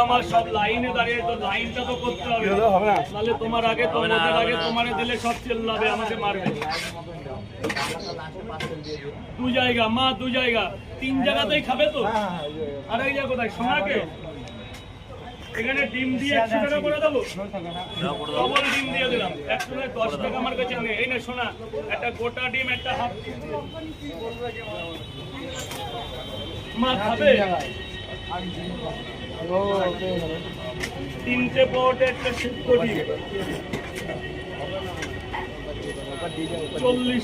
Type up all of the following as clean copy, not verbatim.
আমার সব লাইনে দাঁড়িয়ে তো লাইনটা তো করতে হবে, নাহলে তোমার আগে তোমাদের আগে তোমারে দিলে সব চেল্লাবে, আমাকে মারবে। দু জায়গা মা, দু জায়গা, তিন জায়গাতেই খাবে তো। আর এই জায়গা কোথায় সোনাকে এখানে ডিম দিয়ে 100 টাকা করে দেবো, ডবল ডিম দিয়ে দিলাম। 10 টাকা আমার কাছে নেই। এই না সোনা, একটা গোটা ডিম, একটা হাফ ডিম মা খাবে। 3টে পরোটা, একটা সিদ্ধ ডিম, 40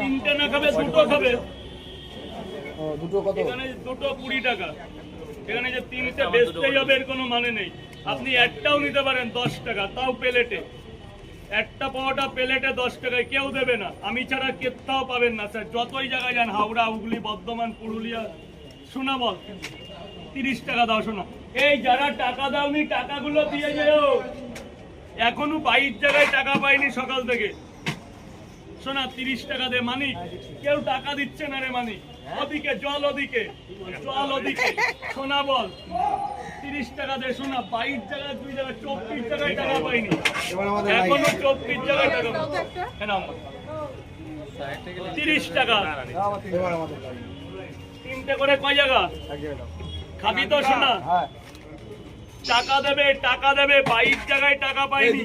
তিনটে না খাবে, দুটো খাবে। এখানে দুটো 20 টাকা। এখানে যে তিনটে বেচতেই হবে এর কোনো মানে নেই। আপনি একটাও নিতে পারেন 10 টাকা, তাও প্লেটে। একটা পরোটা প্লেটে 10 টাকায় কেউ দেবে না, আমি ছাড়া কেত্তাও পাবেন না স্যার। যতই জায়গায় যান, হাওড়া, হুগলি, বর্ধমান, পুরুলিয়া, শোনা বল 30 টাকা দাও শোনা। এই যারা টাকা দাওনি টাকাগুলো দিয়ে যেও, এখনো 22 জায়গায় টাকা পাইনি সকাল থেকে। শোনা 30 টাকা দে মানিক, কেউ টাকা দিচ্ছে না রে মানিক। ওদিকে জল, ওদিকে জল, ওদিকে শোনা বল 30 টাকা দে শোনা। 22 জায়গায় 2 জায়গায় 24 জায়গায় টাকা পাইনি, এখনো 24 জায়গায় টাকা। কেন 30 টাকা তিনটে করে কয় জায়গা খাবি তো শোনা। টাকা দেবে, টাকা দেবে, 22 জায়গায় টাকা পাইনি।